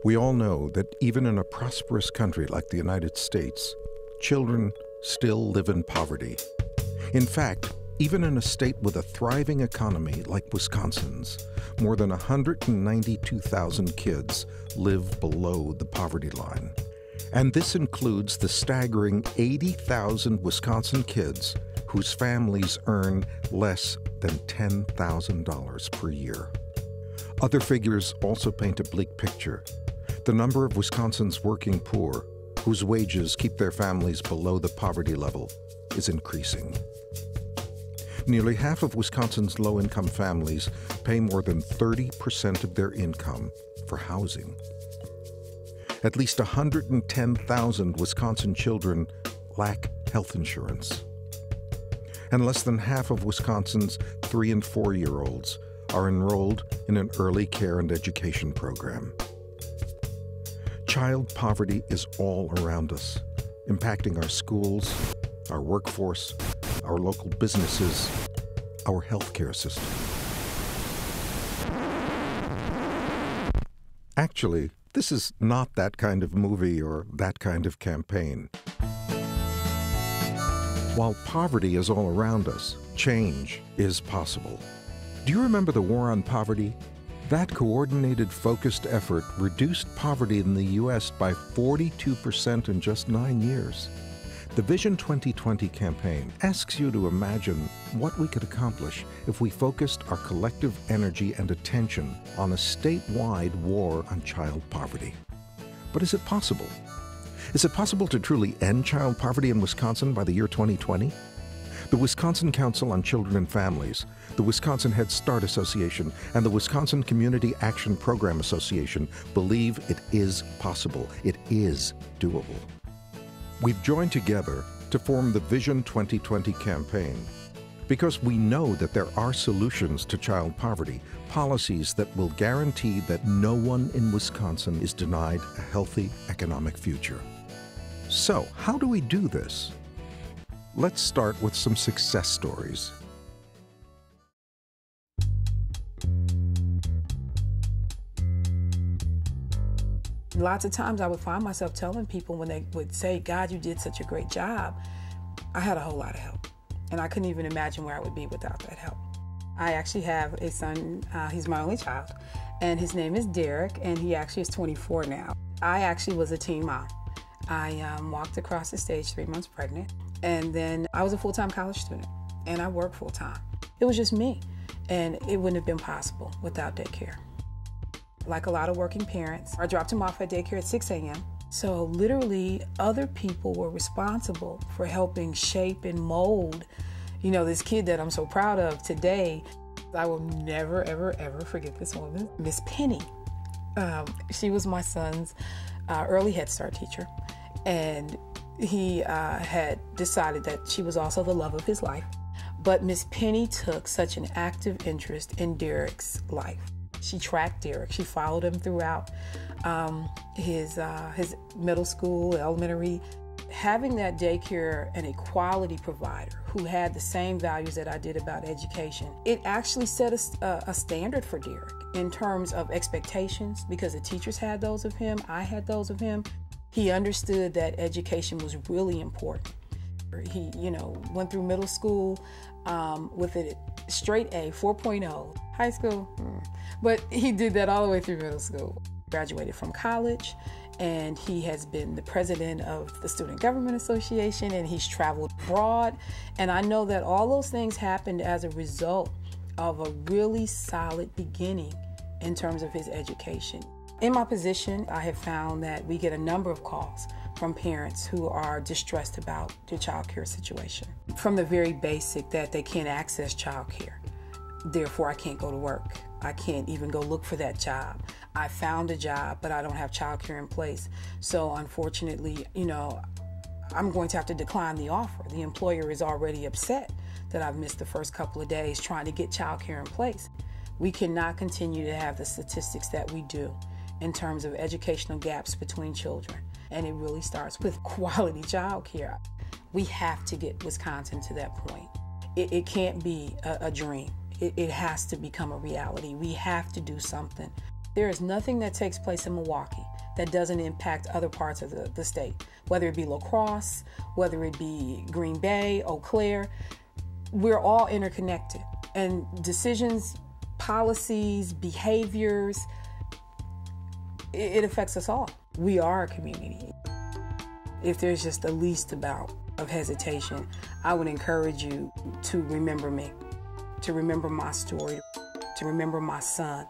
We all know that even in a prosperous country like the United States, children still live in poverty. In fact, even in a state with a thriving economy like Wisconsin's, more than 192,000 kids live below the poverty line. And this includes the staggering 80,000 Wisconsin kids whose families earn less than $10,000 per year. Other figures also paint a bleak picture. The number of Wisconsin's working poor, whose wages keep their families below the poverty level, is increasing. Nearly half of Wisconsin's low-income families pay more than 30% of their income for housing. At least 110,000 Wisconsin children lack health insurance. And less than half of Wisconsin's 3- and 4-year-olds are enrolled in an early care and education program. Child poverty is all around us, impacting our schools, our workforce, our local businesses, our healthcare system. Actually, this is not that kind of movie or that kind of campaign. While poverty is all around us, change is possible. Do you remember the War on Poverty? That coordinated, focused effort reduced poverty in the U.S. by 42% in just 9 years. The Vision 2020 campaign asks you to imagine what we could accomplish if we focused our collective energy and attention on a statewide war on child poverty. But is it possible? Is it possible to truly end child poverty in Wisconsin by the year 2020? The Wisconsin Council on Children and Families, the Wisconsin Head Start Association, and the Wisconsin Community Action Program Association believe it is possible. It is doable. We've joined together to form the Vision 2020 campaign because we know that there are solutions to child poverty, policies that will guarantee that no one in Wisconsin is denied a healthy economic future. So, how do we do this? Let's start with some success stories. Lots of times I would find myself telling people when they would say, "God, you did such a great job," I had a whole lot of help. And I couldn't even imagine where I would be without that help. I actually have a son, he's my only child, and his name is Derek, and he actually is 24 now. I actually was a teen mom. I walked across the stage 3 months pregnant, and then I was a full-time college student, and I worked full-time. It was just me, and it wouldn't have been possible without daycare. Like a lot of working parents, I dropped him off at daycare at 6 a.m. So literally other people were responsible for helping shape and mold, this kid that I'm so proud of today. I will never, ever, ever forget this woman, Miss Penny. She was my son's early Head Start teacher. And he had decided that she was also the love of his life. But Miss Penny took such an active interest in Derek's life. She tracked Derek. She followed him throughout his middle school, elementary. Having that daycare and a quality provider who had the same values that I did about education, it actually set a standard for Derek in terms of expectations, because the teachers had those of him, I had those of him. He understood that education was really important. He, went through middle school with a straight A, 4.0. High school, but he did that all the way through middle school. Graduated from college, and he has been the president of the Student Government Association, and he's traveled abroad. And I know that all those things happened as a result of a really solid beginning in terms of his education. In my position, I have found that we get a number of calls from parents who are distressed about their child care situation. From the very basic that they can't access child care. Therefore, I can't go to work. I can't even go look for that job. I found a job, but I don't have child care in place. So unfortunately, I'm going to have to decline the offer. The employer is already upset that I've missed the first couple of days trying to get child care in place. We cannot continue to have the statistics that we do in terms of educational gaps between children. And it really starts with quality child care. We have to get Wisconsin to that point. It can't be a dream. It has to become a reality. We have to do something. There is nothing that takes place in Milwaukee that doesn't impact other parts of the state, whether it be La Crosse, whether it be Green Bay, Eau Claire. We're all interconnected, and decisions, policies, behaviors, it affects us all. We are a community. If there's just the least amount of hesitation, I would encourage you to remember me, to remember my story, to remember my son.